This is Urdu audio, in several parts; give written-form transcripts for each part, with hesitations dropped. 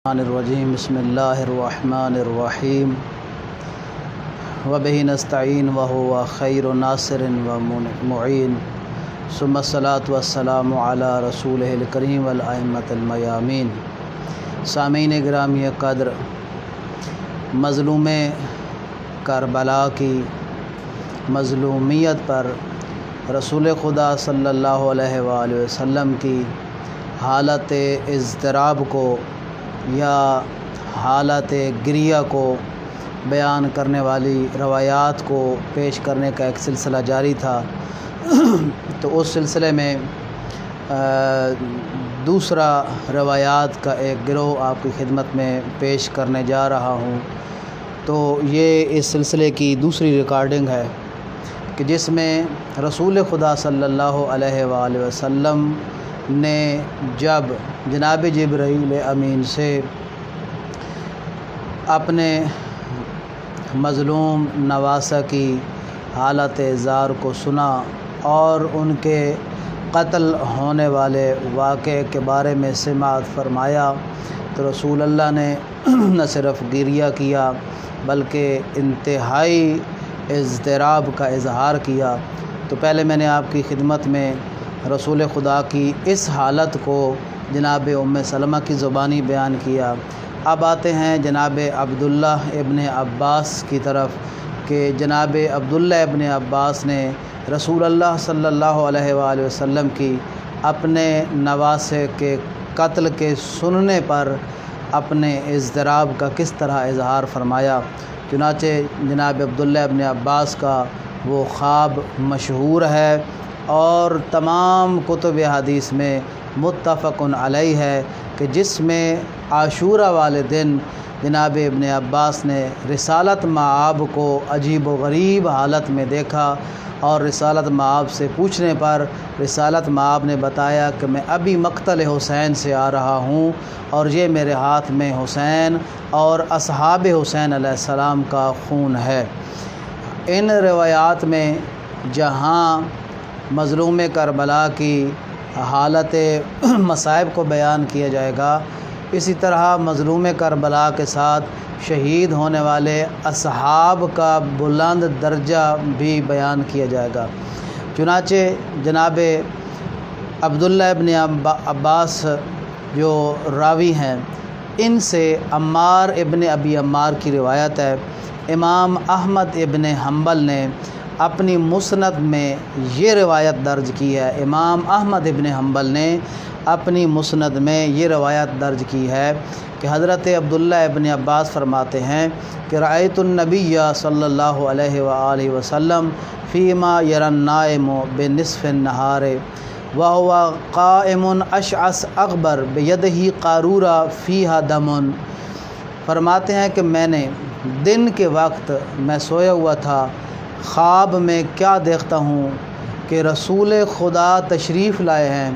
الرجیم بسم اللہ الرحمن الرحیم وبہ نستعین وہو خیر ناصر و معین ثم الصلاۃ والسلام علی رسولہ الکریم والائمۃ المیامین۔ سامعین گرامی قدر، مظلوم کربلا کی مظلومیت پر رسول خدا صلی اللہ علیہ وآلہ وسلم کی حالت اضطراب کو یا حالت گریہ کو بیان کرنے والی روایات کو پیش کرنے کا ایک سلسلہ جاری تھا، تو اس سلسلے میں دوسرا روایات کا ایک گروہ آپ کی خدمت میں پیش کرنے جا رہا ہوں۔ تو یہ اس سلسلے کی دوسری ریکارڈنگ ہے کہ جس میں رسول خدا صلی اللہ علیہ وآلہ وسلم نے جب جناب جبرائیل امین سے اپنے مظلوم نواسہ کی حالت زار کو سنا اور ان کے قتل ہونے والے واقعے کے بارے میں سماعت فرمایا، تو رسول اللہ نے نہ صرف گریہ کیا بلکہ انتہائی اضطراب کا اظہار کیا۔ تو پہلے میں نے آپ کی خدمت میں رسول خدا کی اس حالت کو جناب ام سلمہ کی زبانی بیان کیا۔ اب آتے ہیں جناب عبداللہ ابن عباس کی طرف کہ جناب عبداللہ ابن عباس نے رسول اللہ صلی اللہ علیہ وآلہ وسلم کی اپنے نواسے کے قتل کے سننے پر اپنے اضطراب کا کس طرح اظہار فرمایا۔ چنانچہ جناب عبداللہ ابن عباس کا وہ خواب مشہور ہے اور تمام کتب حدیث میں متفق علیہ ہے کہ جس میں عاشورہ والے دن جناب ابن عباس نے رسالت مآب کو عجیب و غریب حالت میں دیکھا، اور رسالت مآب سے پوچھنے پر رسالت مآب نے بتایا کہ میں ابھی مقتل حسین سے آ رہا ہوں اور یہ میرے ہاتھ میں حسین اور اصحاب حسین علیہ السلام کا خون ہے۔ ان روایات میں جہاں مظلوم کربلا کی حالت مصائب کو بیان کیا جائے گا، اسی طرح مظلوم کربلا کے ساتھ شہید ہونے والے اصحاب کا بلند درجہ بھی بیان کیا جائے گا۔ چنانچہ جناب عبداللہ ابن عباس جو راوی ہیں، ان سے عمار ابن ابی عمار کی روایت ہے۔ امام احمد ابن حنبل نے اپنی مسند میں یہ روایت درج کی ہے۔ امام احمد ابن حنبل نے اپنی مسند میں یہ روایت درج کی ہے کہ حضرت عبداللہ ابن عباس فرماتے ہیں کہ رأیت النبی صلی اللہ علیہ وآلہ وسلم فیما یری النائم بنصف النہار وہو قائم اشعث اغبر بیدہ قارورہ فیہا دم۔ فرماتے ہیں کہ میں نے دن کے وقت میں سویا ہوا تھا، خواب میں کیا دیکھتا ہوں کہ رسول خدا تشریف لائے ہیں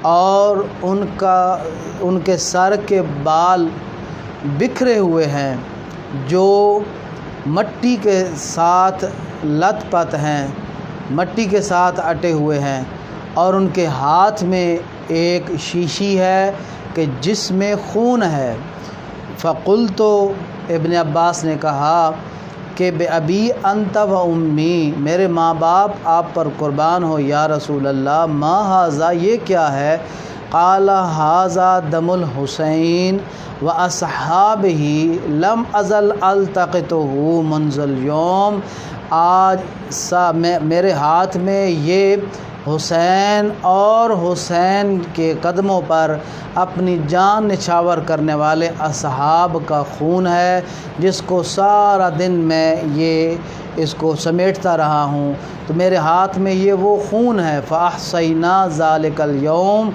اور ان کے سر کے بال بکھرے ہوئے ہیں جو مٹی کے ساتھ لت پت ہیں، مٹی کے ساتھ اٹے ہوئے ہیں، اور ان کے ہاتھ میں ایک شیشی ہے کہ جس میں خون ہے۔ فقلت، ابن عباس نے کہا کہ بے ابی انت و امی، میرے ماں باپ آپ پر قربان ہو یا رسول اللہ، ما ھذا، یہ کیا ہے؟ قال ھذا دم الحسین و اصحابہ لم ازل التقطہ منذ اليوم، آج میرے ہاتھ میں یہ حسین اور حسین کے قدموں پر اپنی جان نچھاور کرنے والے اصحاب کا خون ہے، جس کو سارا دن میں اس کو سمیٹتا رہا ہوں، تو میرے ہاتھ میں یہ وہ خون ہے۔ فاحصینا ذلک اليوم،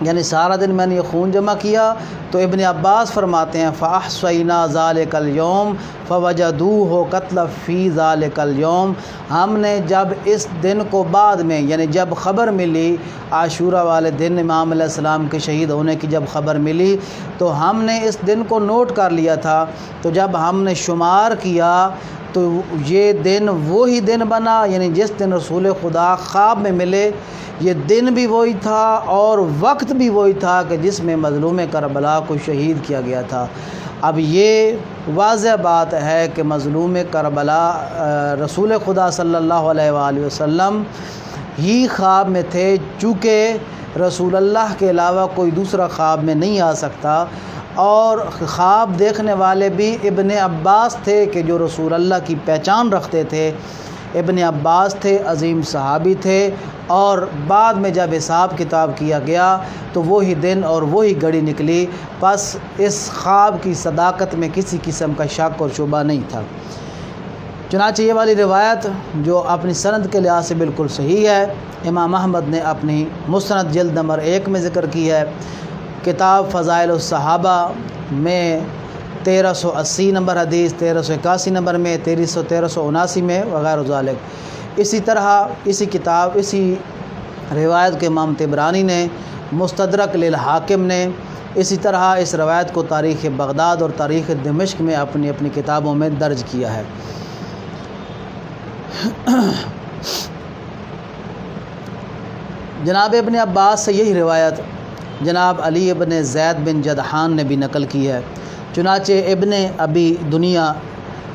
یعنی سارا دن میں نے یہ خون جمع کیا۔ تو ابن عباس فرماتے ہیں فاحصینا ذلک اليوم فوجدوہ قتل فی ذلک اليوم، ہم نے جب اس دن کو بعد میں، یعنی جب خبر ملی عاشورہ والے دن امام علیہ السلام کے شہید ہونے کی جب خبر ملی، تو ہم نے اس دن کو نوٹ کر لیا تھا۔ تو جب ہم نے شمار کیا تو یہ دن وہی دن بنا، یعنی جس دن رسول خدا خواب میں ملے یہ دن بھی وہی تھا اور وقت بھی وہی تھا کہ جس میں مظلوم کربلا کو شہید کیا گیا تھا۔ اب یہ واضح بات ہے کہ مظلوم کربلا رسول خدا صلی اللہ علیہ وآلہ وسلم ہی خواب میں تھے، چونکہ رسول اللہ کے علاوہ کوئی دوسرا خواب میں نہیں آ سکتا، اور خواب دیکھنے والے بھی ابن عباس تھے کہ جو رسول اللہ کی پہچان رکھتے تھے۔ ابن عباس تھے، عظیم صحابی تھے، اور بعد میں جب حساب کتاب کیا گیا تو وہی دن اور وہی گھڑی نکلی، پس اس خواب کی صداقت میں کسی قسم کا شک اور شبہ نہیں تھا۔ چنانچہ یہ والی روایت جو اپنی سند کے لحاظ سے بالکل صحیح ہے، امام احمد نے اپنی مسند جلد نمبر 1 میں ذکر کی ہے، کتاب فضائل الصحابہ میں 1380 نمبر حدیث، 1381 نمبر میں، 1379 میں وغیرہ ذالک۔ اسی طرح اسی روایت کے امام طبرانی نے، مستدرک للحاکم نے اسی طرح اس روایت کو تاریخ بغداد اور تاریخ دمشق میں اپنی کتابوں میں درج کیا ہے۔ جناب ابن عباس سے یہی روایت جناب علی ابن زید بن جدحان نے بھی نقل کی ہے۔ چنانچہ ابن ابی دنیا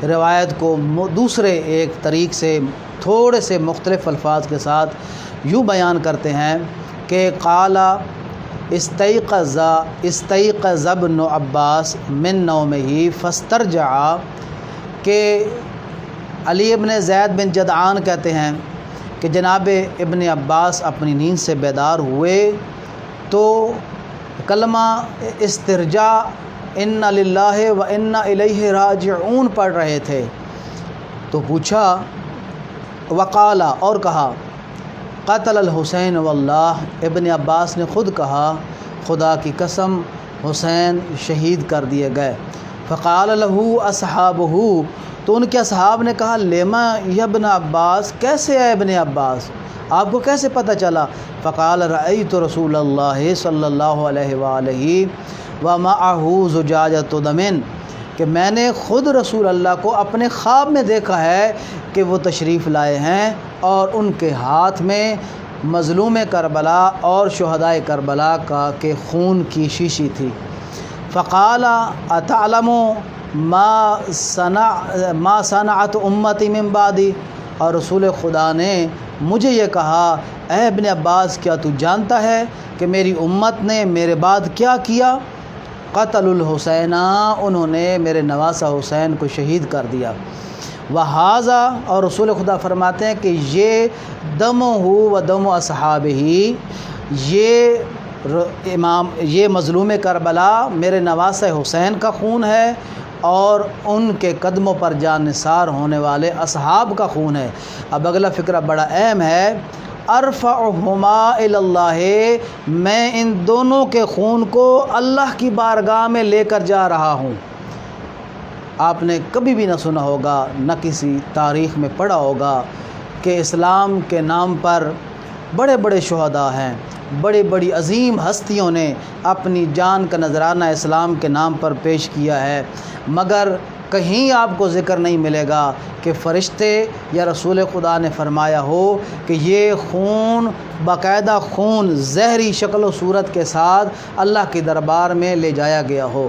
روایت کو دوسرے ایک طریق سے تھوڑے سے مختلف الفاظ کے ساتھ یوں بیان کرتے ہیں کہ قال استيقظ ابن عباس من نومه فاسترجع، کہ علی ابن زید بن جدعان کہتے ہیں کہ جناب ابن عباس اپنی نیند سے بیدار ہوئے تو کلمہ استرجاع ان للہ و انا الیہ راجعون پڑھ رہے تھے، تو پوچھا وقال، اور کہا قتل الحسین واللہ، ابن عباس نے خود کہا خدا کی قسم حسین شہید کر دیے گئے۔ فقال له اصحابہ، تو ان کے اصحاب نے کہا لما یا ابن عباس، کیسے ہے ابن عباس، آپ کو کیسے پتہ چلا؟ فقال رأیت رسول اللہ صلی اللہ علیہ وآلہ ومعہ زجاجۃ دم، کہ میں نے خود رسول اللہ کو اپنے خواب میں دیکھا ہے کہ وہ تشریف لائے ہیں اور ان کے ہاتھ میں مظلوم کربلا اور شہدائے کربلا کے خون کی شیشی تھی۔ فقال اتعلم ما صنعت امتی من بعدی، اور رسول خدا نے مجھے یہ کہا اے ابن عباس کیا تو جانتا ہے کہ میری امت نے میرے بعد کیا کیا؟ قتل الحسین، انہوں نے میرے نواسہ حسین کو شہید کر دیا۔ وہذا، اور رسول خدا فرماتے ہیں کہ یہ دم ہو و دم اصحابہ، یہ مظلوم کربلا میرے نواسہ حسین کا خون ہے اور ان کے قدموں پر جان نثار ہونے والے اصحاب کا خون ہے۔ اب اگلا فقرہ بڑا اہم ہے، ارفعہما الی اللہ، میں ان دونوں کے خون کو اللہ کی بارگاہ میں لے کر جا رہا ہوں۔ آپ نے کبھی بھی نہ سنا ہوگا، نہ کسی تاریخ میں پڑھا ہوگا کہ اسلام کے نام پر بڑے بڑے شہداء ہیں، بڑی بڑی عظیم ہستیوں نے اپنی جان کا نذرانہ اسلام کے نام پر پیش کیا ہے، مگر کہیں آپ کو ذکر نہیں ملے گا کہ فرشتے یا رسول خدا نے فرمایا ہو کہ یہ خون باقاعدہ خون زہری شکل و صورت کے ساتھ اللہ کے دربار میں لے جایا گیا ہو۔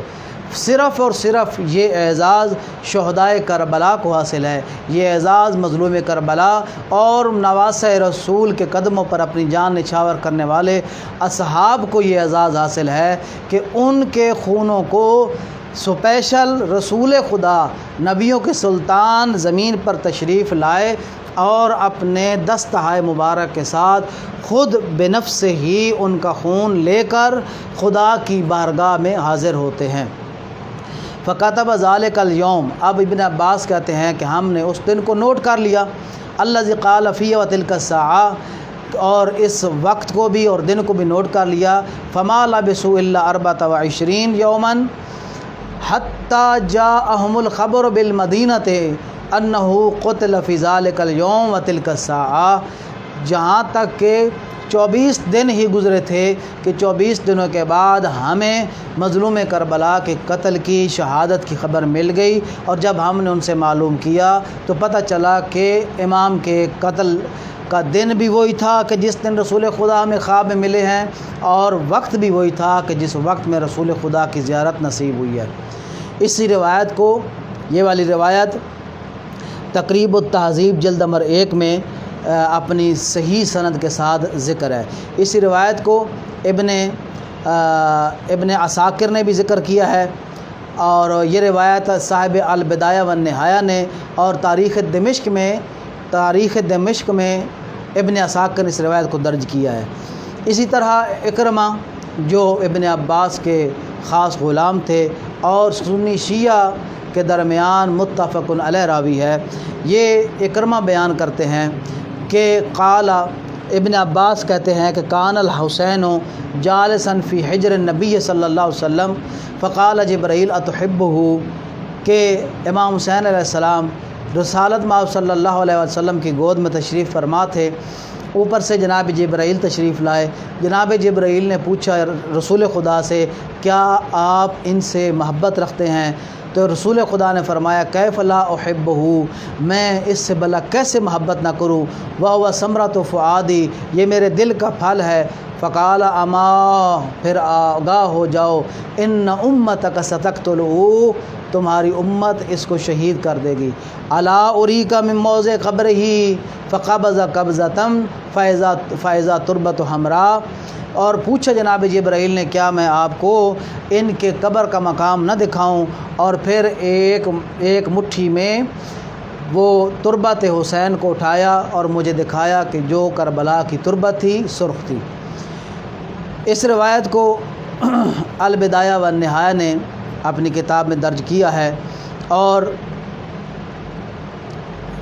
صرف اور صرف یہ اعزاز شہدائے کربلا کو حاصل ہے، یہ اعزاز مظلوم کربلا اور نواسہ رسول کے قدموں پر اپنی جان نچھاور کرنے والے اصحاب کو یہ اعزاز حاصل ہے کہ ان کے خونوں کو سپیشل رسول خدا نبیوں کے سلطان زمین پر تشریف لائے اور اپنے دستہائے مبارک کے ساتھ خود بنفس سے ہی ان کا خون لے کر خدا کی بارگاہ میں حاضر ہوتے ہیں۔ فَكَتَبَ ذَلِكَ الْيَوْمَ، اب ابن عباس کہتے ہیں کہ ہم نے اس دن کو نوٹ کر لیا، الَّذِي قَالَ فِيهِ وَتِلْكَ السَّاعَةِ، اور اس وقت کو بھی اور دن کو بھی نوٹ کر لیا۔ فَمَا لَبِثُوا إِلَّا 24 يَوْمًا حَتَّى جَاءَهُمُ الْخَبَرُ بِالْمَدِينَةِ أَنَّهُ قُتِلَ فِي ذَلِكَ الْيَوْمِ وَتِلْكَ السَّاعَةِ، جہاں تک کہ 24 دن ہی گزرے تھے کہ 24 دنوں کے بعد ہمیں مظلوم کربلا کے قتل کی شہادت کی خبر مل گئی، اور جب ہم نے ان سے معلوم کیا تو پتہ چلا کہ امام کے قتل کا دن بھی وہی تھا کہ جس دن رسول خدا ہمیں خواب میں ملے ہیں، اور وقت بھی وہی تھا کہ جس وقت میں رسول خدا کی زیارت نصیب ہوئی ہے۔ اسی روایت کو، یہ والی روایت تقریب التہذیب جلد نمبر 1 میں اپنی صحیح سند کے ساتھ ذکر ہے۔ اسی روایت کو ابن عساکر نے بھی ذکر کیا ہے، اور یہ روایت صاحب البدایہ والنہایہ نے، اور تاریخ دمشق میں ابن عساکر نے اس روایت کو درج کیا ہے۔ اسی طرح اکرمہ جو ابن عباس کے خاص غلام تھے اور سنی شیعہ کے درمیان متفق علیہ راوی ہے، یہ اکرمہ بیان کرتے ہیں کہ قال، ابن عباس کہتے ہیں کہ کان الحسین جالسا فی حجر النبی صلی اللہ علیہ وسلم فقال جبرائیل اتحبہ، کہ امام حسین علیہ السلام رسالت مآب صلی اللہ علیہ وسلم کی گود میں تشریف فرما تھے، اوپر سے جناب جبرائیل تشریف لائے۔ جناب جبرائیل نے پوچھا رسول خدا سے، کیا آپ ان سے محبت رکھتے ہیں؟ تو رسول خدا نے فرمایا کیف لا احبہ، میں اس سے بھلا کیسے محبت نہ کروں، وہو ثمرۃ فؤادی، یہ میرے دل کا پھل ہے۔ فقال اما، پھر آگاہ ہو جاؤ، ان امتک ستقتلہ، تمہاری امت اس کو شہید کر دے گی۔ الا اریک من موضع قبرہ فقبض قبضۃ فاذا تربۃ حمراء، اور پوچھا جناب جبرائیل نے کیا میں آپ کو ان کے قبر کا مقام نہ دکھاؤں، اور پھر ایک مٹھی میں وہ تربت حسین کو اٹھایا اور مجھے دکھایا کہ جو کربلا کی تربت تھی سرخ تھی۔ اس روایت کو البدایہ والنہایہ نے اپنی کتاب میں درج کیا ہے، اور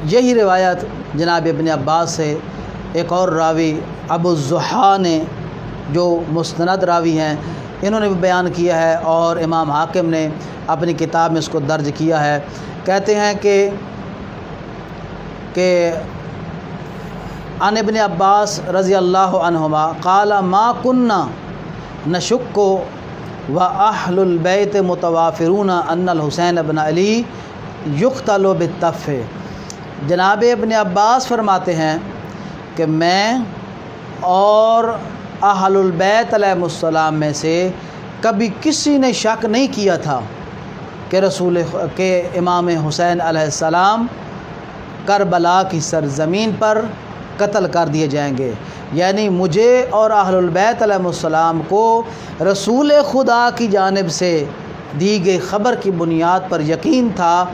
یہی روایت جناب ابن عباس سے ایک اور راوی ابو الضحیٰ نے، جو مستند راوی ہیں، انہوں نے بھی بیان کیا ہے، اور امام حاکم نے اپنی کتاب میں اس کو درج کیا ہے۔ کہتے ہیں کہ عن ابن عباس رضی اللہ عنہما قال ما كنا نشک واہل البیت متوافرون ان الحسین بن علی یقتل بالتف، جناب ابن عباس فرماتے ہیں کہ میں اور اہل البیت علیہ السلام میں سے کبھی کسی نے شک نہیں کیا تھا کہ امام حسین علیہ السلام کربلا کی سرزمین پر قتل کر دیے جائیں گے، یعنی مجھے اور اہل البیت علیہ السلام کو رسول خدا کی جانب سے دی گئی خبر کی بنیاد پر یقین تھا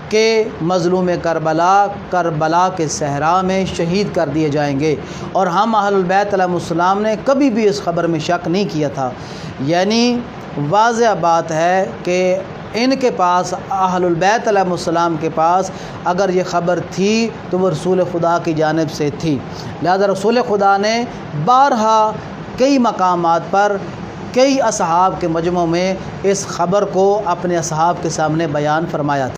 کہ مظلوم کربلا کے صحرا میں شہید کر دیے جائیں گے، اور ہم اہل البیت علیہ السلام نے کبھی بھی اس خبر میں شک نہیں کیا تھا۔ یعنی واضح بات ہے کہ ان کے پاس، اہل البیت علیہ السلام کے پاس اگر یہ خبر تھی تو وہ رسول خدا کی جانب سے تھی، لہذا رسول خدا نے بارہا کئی مقامات پر کئی اصحاب کے مجمع میں اس خبر کو اپنے اصحاب کے سامنے بیان فرمایا تھا۔